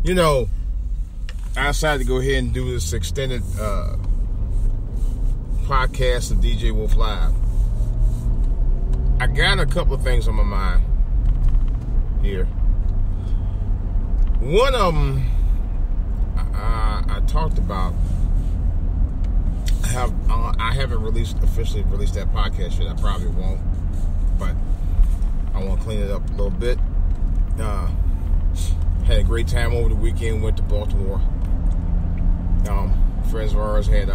You know, I decided to go ahead and do this extended podcast of DJ Wolf Live. I got a couple of things on my mind here. One of them I talked about. I haven't officially released that podcast yet. I probably won't, but I want to clean it up a little bit. Had a great time over the weekend. Went to Baltimore. Friends of ours had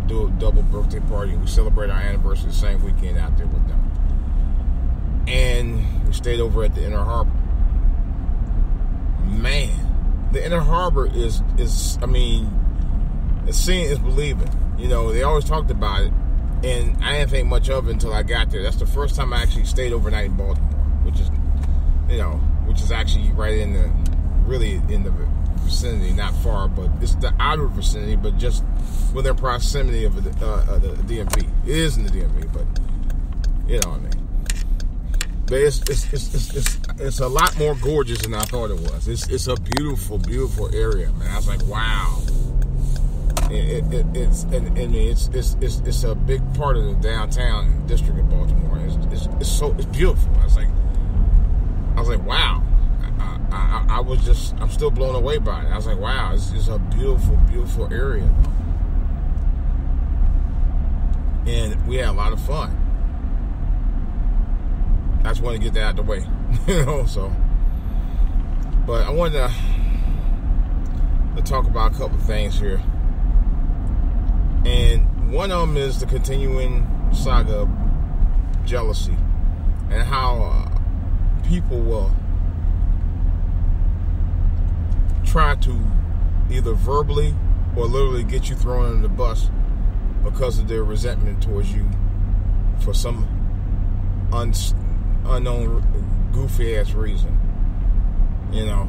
do a double birthday party. We celebrated our anniversary the same weekend out there with them, and we stayed over at the Inner Harbor. Man, the Inner Harbor is I mean, seeing is believing. You know, they always talked about it, and I didn't think much of it until I got there. That's the first time I actually stayed overnight in Baltimore, which is actually right in the vicinity, not far, but it's the outer vicinity, but just within proximity of the DMV. It is in the DMV, but you know what I mean. But it's a lot more gorgeous than I thought it was. It's a beautiful, beautiful area, man. I was like, wow. It's a big part of the downtown district of Baltimore. It's beautiful. I was like, wow. I'm still blown away by it. I was like, wow, it's a beautiful, beautiful area. And we had a lot of fun. I just wanted to get that out of the way, you know. So, but I wanted to talk about a couple of things here. And one of them is the continuing saga of jealousy and how people will try to either verbally or literally get you thrown under the bus because of their resentment towards you for some unknown goofy ass reason, you know.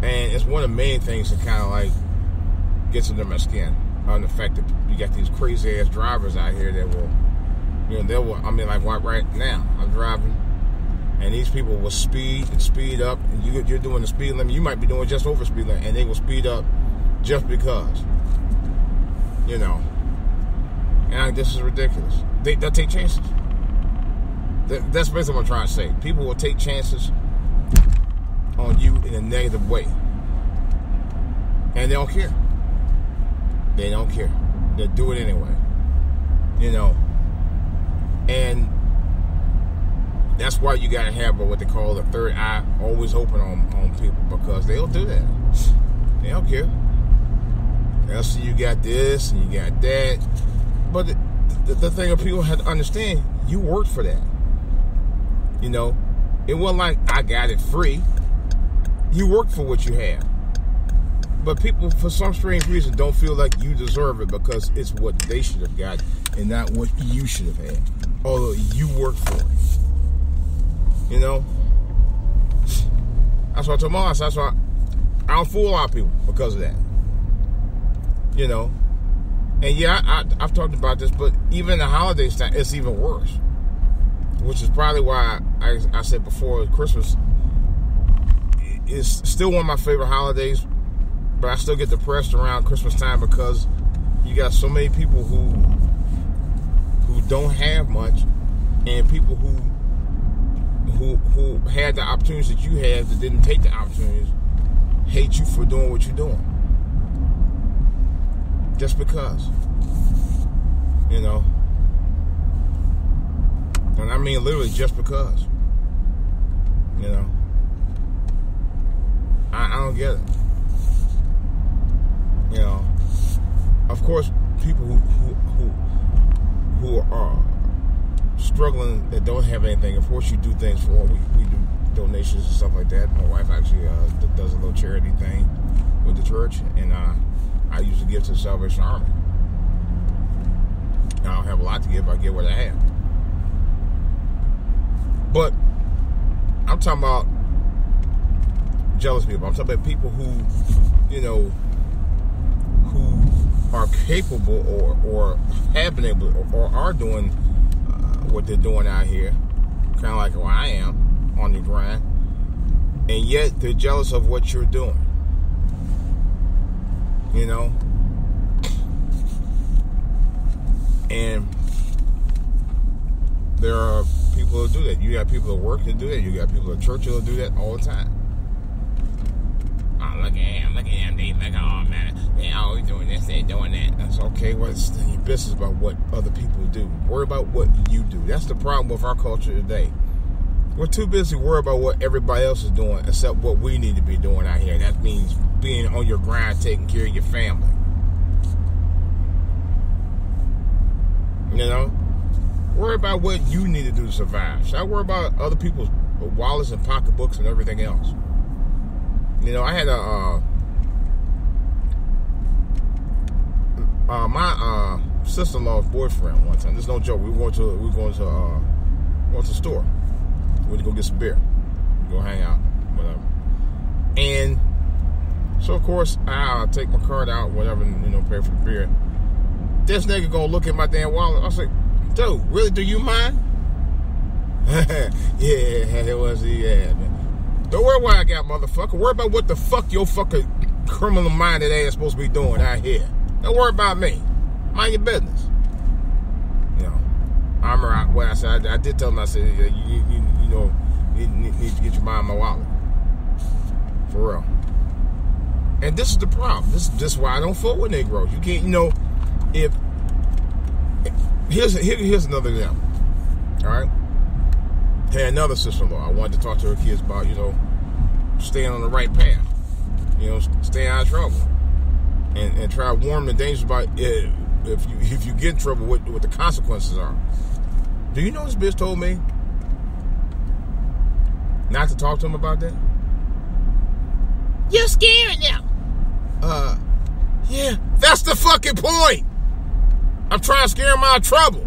And it's one of the main things that kind of like gets under my skin, on the fact that you got these crazy ass drivers out here that will, I mean, like right now I'm driving, and these people will speed up, and you're doing the speed limit. You might be doing just over speed limit, and they will speed up just because, you know. And this is ridiculous. They'll take chances. That's basically what I'm trying to say. People will take chances on you in a negative way, and they don't care. They don't care. They'll do it anyway, you know. And that's why you gotta have what they call the third eye always open on people, because they'll do that. They don't care. They'll see you got this and you got that. But the thing that people have to understand, you worked for that. You know, it wasn't like I got it free. You worked for what you have. But people, for some strange reason, don't feel like you deserve it because it's what they should have got and not what you should have had. Although you worked for it. You know? That's what I told Mom. That's why I don't fool a lot of people because of that. You know? And yeah, I've talked about this, but even the holidays time, it's even worse. Which is probably why I said before, Christmas is still one of my favorite holidays. But I still get depressed around Christmas time because you got so many people who don't have much, and people who had the opportunities that you had that didn't take the opportunities hate you for doing what you're doing. Just because. You know. And I mean literally just because. You know. I don't get it. You know, of course, people who are struggling that don't have anything. Of course, you do things for. We do donations and stuff like that. My wife actually does a little charity thing with the church, and I usually give to the Salvation Army. I don't have a lot to give. I give what I have. But I'm talking about jealous people. I'm talking about people who, you know, who are capable or have been able or are doing what they're doing out here, kind of like who I am on the grind, And yet they're jealous of what you're doing. You know? And there are people who do that. You got people at work that do that. You got people at church who do that all the time. Oh, look at him. They like, oh man, they always doing this, they doing that. That's okay. Well, it's your business about what other people do. Worry about what you do. That's the problem with our culture today. We're too busy worried about what everybody else is doing except what we need to be doing out here. That means being on your grind, taking care of your family. You know? Worry about what you need to do to survive. Should I worry about other people's wallets and pocketbooks and everything else? You know, I had my sister-in-law's boyfriend one time. This is no joke. We were going to the store. We went to go get some beer, go hang out, whatever. And so of course I take my card out, whatever, you know, pay for the beer. This nigga gonna look at my damn wallet. I was like, dude, really? Do you mind? Yeah, it was. Yeah, man. Don't worry what I got, motherfucker. Worry about what the fuck your fucking criminal-minded ass supposed to be doing out here. Don't worry about me. Mind your business. You know, I remember what I said. I did tell him, I said, you know, you need to get your mind on my wallet. For real. And this is the problem. This is why I don't fuck with Negroes. You can't, you know, if... Here's another example. All right? Had another sister-in-law. I wanted to talk to her kids about, you know, staying on the right path. You know, staying out of trouble. And try to warn them the dangers about if you get in trouble, what the consequences are. Do you know this bitch told me not to talk to him about that? You're scaring them. Yeah, that's the fucking point. I'm trying to scare them out of trouble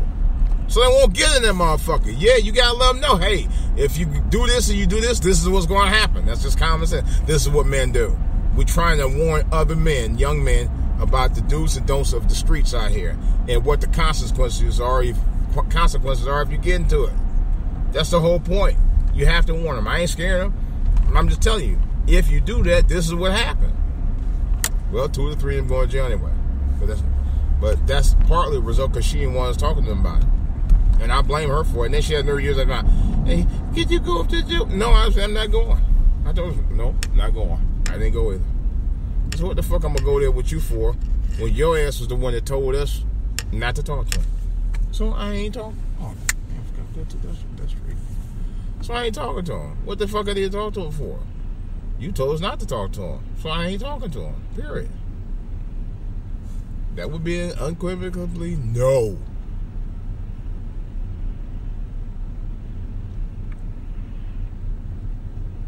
so they won't get in that motherfucker. Yeah, you gotta let them know, hey, if you do this and you do this, this is what's going to happen. That's just common sense. This is what men do. We're trying to warn other men, young men, about the do's and don'ts of the streets out here and what the consequences are if you get into it. That's the whole point. You have to warn them. I ain't scaring them. I'm just telling you, if you do that, this is what happened. Well, 2 to 3 of them going to jail anyway. But that's partly a result because she didn't want us talking to them about it. And I blame her for it. And then she had no years like, hey, could you go up to jail? No, I said, I'm not going. I told her, no, not going. I didn't go either. So what the fuck I'm going to go there with you for when your ass was the one that told us not to talk to him? So I ain't talking. Oh, I forgot that's free. So I ain't talking to him. What the fuck I need to talk to him for? You told us not to talk to him. So I ain't talking to him. Period. That would be an unequivocally no.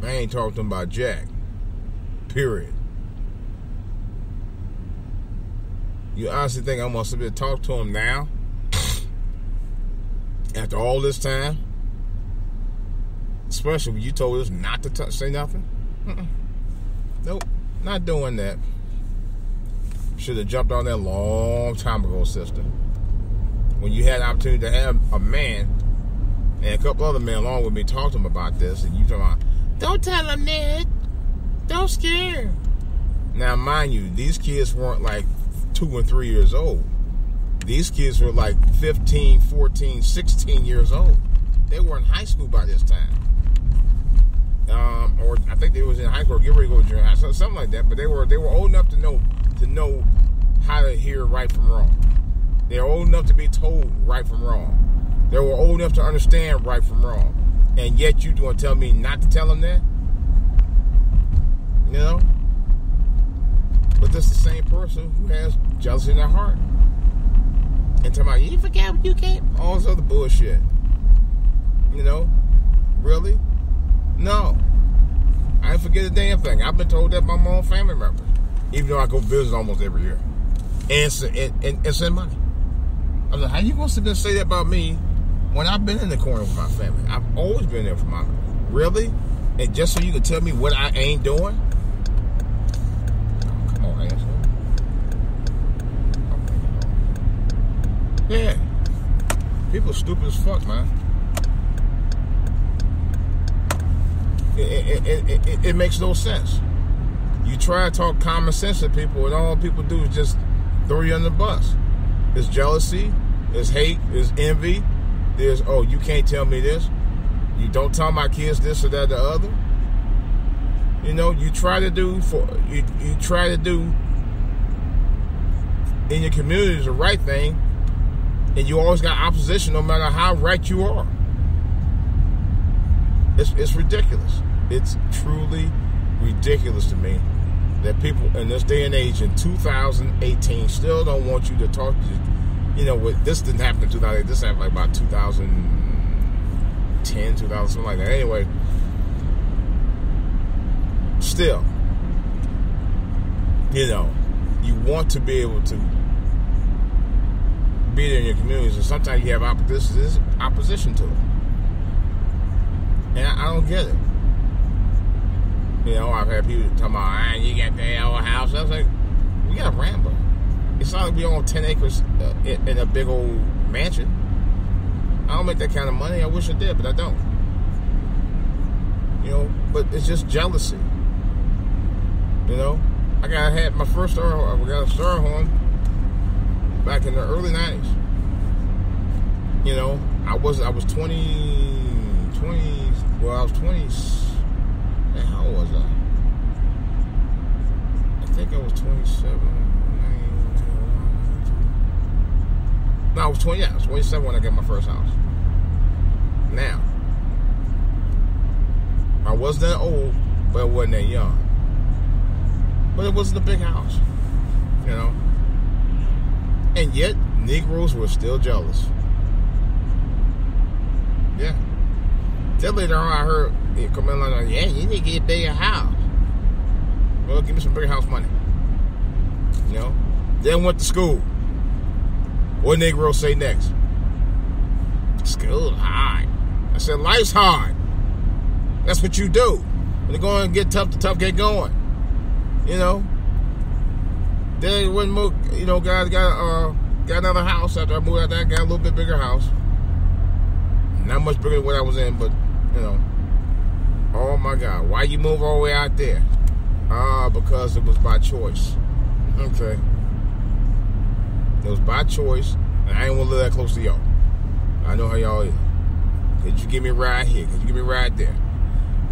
I ain't talking to him about Jack. Period. You honestly think I'm going to sit there and talk to him now? After all this time? Especially when you told us not to say nothing? Nope. Not doing that. Should have jumped on that a long time ago, sister. When you had the opportunity to have a man and a couple other men along with me talk to him about this, and you talking about, don't tell him that. Don't scare him. Now, mind you, these kids weren't like 2 and 3 years old. These kids were like 15, 14, 16 years old. They were in high school by this time. Or I think they was in high school, get ready to go to junior high, something like that. But they were old enough to know how to hear right from wrong. They were old enough to be told right from wrong. They were old enough to understand right from wrong. And yet you want to tell me not to tell them that? You know? But that's the same person who has jealousy in their heart. And talking about, you forgot what you came? All this other bullshit. You know? Really? No. I didn't forget a damn thing. I've been told that by my own family members. Even though I go visit almost every year. And send money. I was like, how you going to sit there and say that about me when I've been in the corner with my family? I've always been there for my family. Really? And just so you can tell me what I ain't doing? Oh, come on, asshole. Yeah. People are stupid as fuck, man. It makes no sense. You try to talk common sense to people, and all people do is just throw you under the bus. There's jealousy, there's hate, there's envy, there's, oh, you can't tell me this. You don't tell my kids this or that or the other. You know, you try to do in your community the right thing, and you always got opposition no matter how right you are. It's ridiculous. It's truly ridiculous to me that people in this day and age in 2018 still don't want you to talk to, you know, this didn't happen in 2008. This happened like about 2010, 2000, something like that. Anyway, still, you know, you want to be able to be there in your communities, and sometimes you have opposition to it. And I don't get it. You know, I've had people talking about, you got that old house. I was like, we got a Rambo. It's not like we own 10 acres in a big old mansion. I don't make that kind of money. I wish I did, but I don't. You know, but it's just jealousy. You know, I had my first Star. We got a Starhorn back in the early 90s. You know, I was 20. Well, I was 20. Man, how old was I? I think I was 27. No, I was 20. Yeah, I was 27 when I got my first house. Now, I wasn't that old, but I wasn't that young. But it wasn't a big house, you know. And yet, Negroes were still jealous. Yeah. Then later on, I heard it come in like, yeah, you need to get a bigger house. Well, give me some bigger house money. You know? Then went to school. What Negroes say next? School's hard. I said, life's hard. That's what you do. When it's going to get tough, the tough get going. You know? Then when you know, got another house after I moved out there, got a little bit bigger house. Not much bigger than what I was in, but you know. Oh my God, why you move all the way out there? Because it was by choice. Okay. It was by choice, and I ain't want to live that close to y'all. I know how y'all is. Could you give me a ride here? Could you give me a ride there?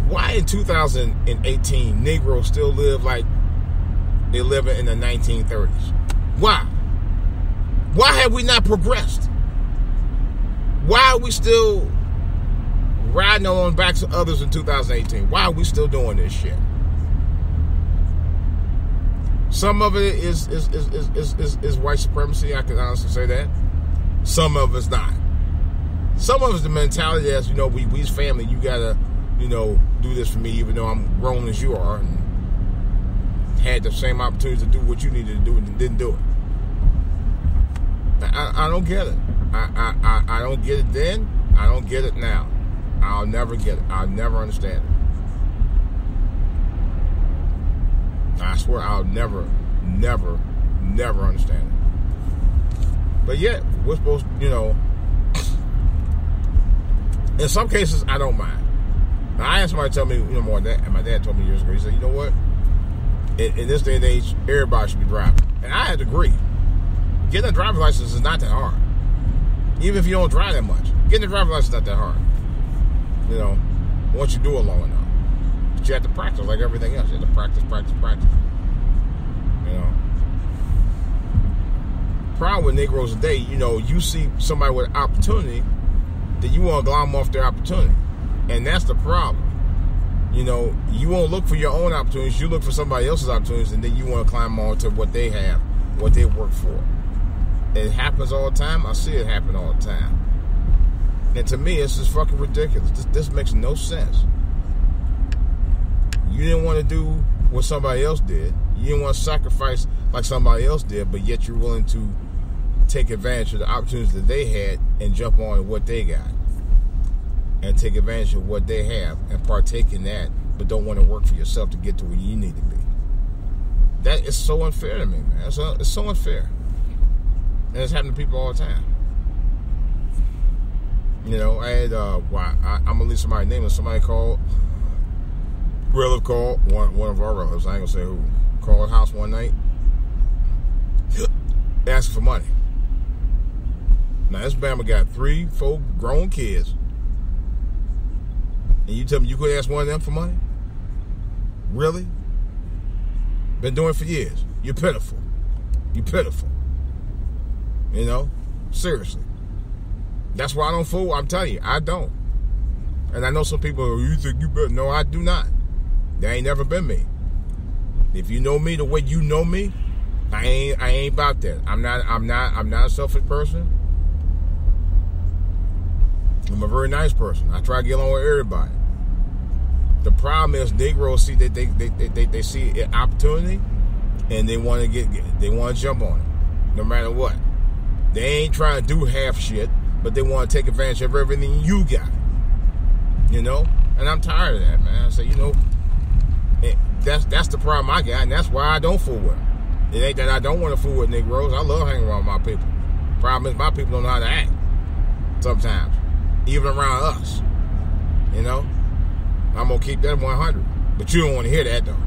Why in 2018 Negroes still live like they live in the 1930s? Why? Why have we not progressed? Why are we still riding on the backs of others in 2018? Why are we still doing this shit? Some of it is white supremacy. I can honestly say that. Some of it's not. Some of it's the mentality that's, you know, we's family. You gotta, you know, do this for me, even though I'm grown as you are, and had the same opportunity to do what you needed to do and didn't do it. I don't get it. I don't get it then. I don't get it now. I'll never get it. I'll never understand it. I swear I'll never understand it. But yet, we're supposed to, you know, in some cases, I don't mind. Now, I had somebody tell me, you know, more than that, and my dad told me years ago, he said, you know what? In this day and age, everybody should be driving. And I had to agree. Getting a driver's license is not that hard. Even if you don't drive that much. Getting a driver's license is not that hard. You know, once you do it long enough. But you have to practice like everything else. You have to practice. You know. Problem with Negroes today, you know, you see somebody with opportunity, then you want to glom them off their opportunity. And that's the problem. You know, you won't look for your own opportunities. You look for somebody else's opportunities, and then you want to climb on to what they have, what they work for. It happens all the time. I see it happen all the time. And to me, it's just fucking ridiculous. This makes no sense. You didn't want to do what somebody else did. You didn't want to sacrifice like somebody else did, but yet you're willing to take advantage of the opportunities that they had and jump on what they got. And take advantage of what they have and partake in that, but don't want to work for yourself to get to where you need to be. That is so unfair to me, man. It's so unfair. And it's happening to people all the time. You know, I had, I'm going to leave somebody's name, and somebody called relative called, one of our relatives, I ain't gonna say who, called the house one night, asking for money. Now, this Bama got 3-4 grown kids, and you tell me you could ask one of them for money? Really? Been doing it for years. You're pitiful. You're pitiful. You know? Seriously. That's why I don't fool. I'm telling you, I don't. And I know some people, you think you better. No, I do not. That ain't never been me. If you know me the way you know me, I ain't about that. I'm not a selfish person. I'm a very nice person. I try to get along with everybody. The problem is Negroes see that they see an opportunity and they want to jump on it, no matter what. They ain't trying to do half shit, but they want to take advantage of everything you got. You know? And I'm tired of that, man. So, you know, that's the problem I got, and that's why I don't fool with them. It ain't that I don't want to fool with Negroes. I love hanging around my people. Problem is my people don't know how to act sometimes, even around us. You know? I'm going to keep that 100. But you don't want to hear that, though.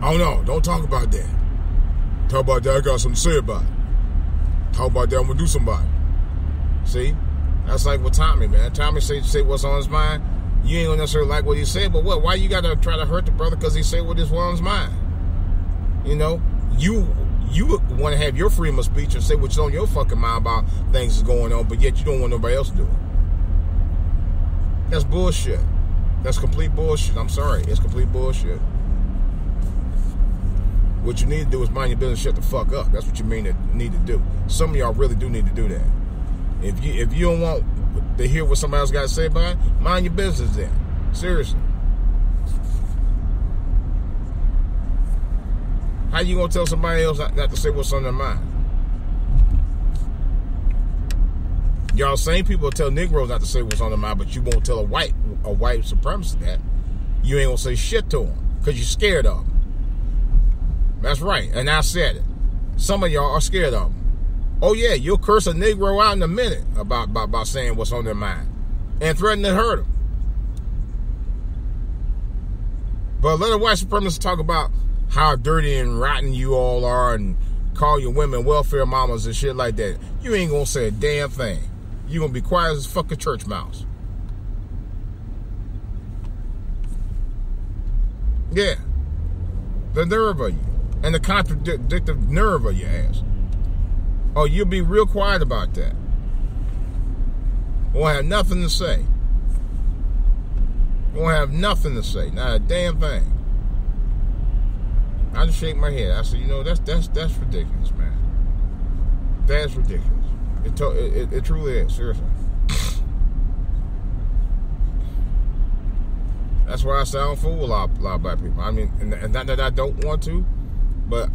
Oh, no, don't talk about that. Talk about that, I got something to say about it. Talk about that, I'm going to do somebody. See? That's like with Tommy, man. Tommy say what's on his mind. You ain't going to necessarily like what he said, but what? Why you got to try to hurt the brother because he said what is on his mind? You know? You want to have your freedom of speech and say what's on your fucking mind about things that's going on, but yet you don't want nobody else to do it. That's bullshit. That's complete bullshit. I'm sorry. It's complete bullshit. What you need to do is mind your business, shut the fuck up. That's what you need to do. Some of y'all really do need to do that. If you don't want to hear what somebody else got to say about it, mind your business then. Seriously. How you gonna tell somebody else not to say what's on their mind? Y'all same people tell Negroes not to say what's on their mind, but you won't tell a white supremacist that. You ain't gonna say shit to them because you're scared of them. That's right, and I said it. Some of y'all are scared of them. Oh yeah, you'll curse a Negro out in a minute about saying what's on their mind and threaten to hurt them. But let a white supremacist talk about how dirty and rotten you all are and call your women welfare mamas and shit like that. You ain't gonna say a damn thing. You gonna be quiet as a fucking church mouse. Yeah. The nerve of you. And the contradictive nerve of your ass. Oh, you'll be real quiet about that. Won't have nothing to say. Won't have nothing to say. Not a damn thing. I just shake my head. I said, you know, that's ridiculous, man. That's ridiculous. It truly is. Seriously. That's why I say I don't fool a lot of black people. I mean, and not that I don't want to, but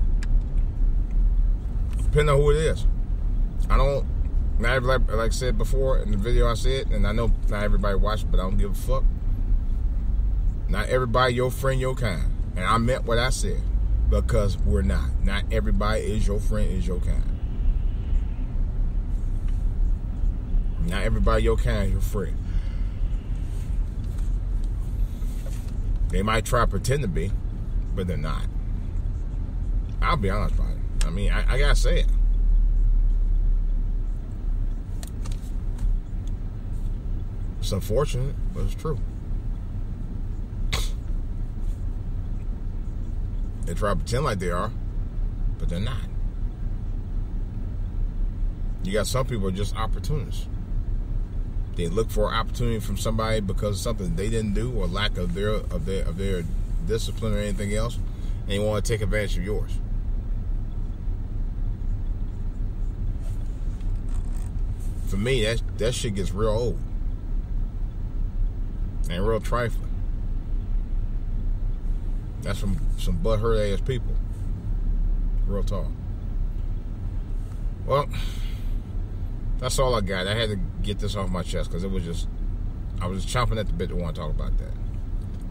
depending on who it is. I don't, like I said before in the video I said, and I know not everybody watched it, but I don't give a fuck. Not everybody your friend, your kind. And I meant what I said, because we're not. Not everybody is your friend, is your kind. Not everybody your kind is your friend. They might try to pretend to be, but they're not. I'll be honest about it. I mean, I gotta say it. It's unfortunate, but it's true. They try to pretend like they are, but they're not. You got some people who are just opportunists. They look for an opportunity from somebody because of something they didn't do or lack of their discipline or anything else, and they want to take advantage of yours. For me, that shit gets real old and real trifling. That's from some butthurt ass people. Real talk. Well, that's all I got. I had to get this off my chest because I was just chomping at the bit to want to talk about that.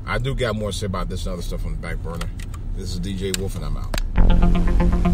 I do got more to say about this and other stuff on the back burner. This is DJ Wolf, and I'm out.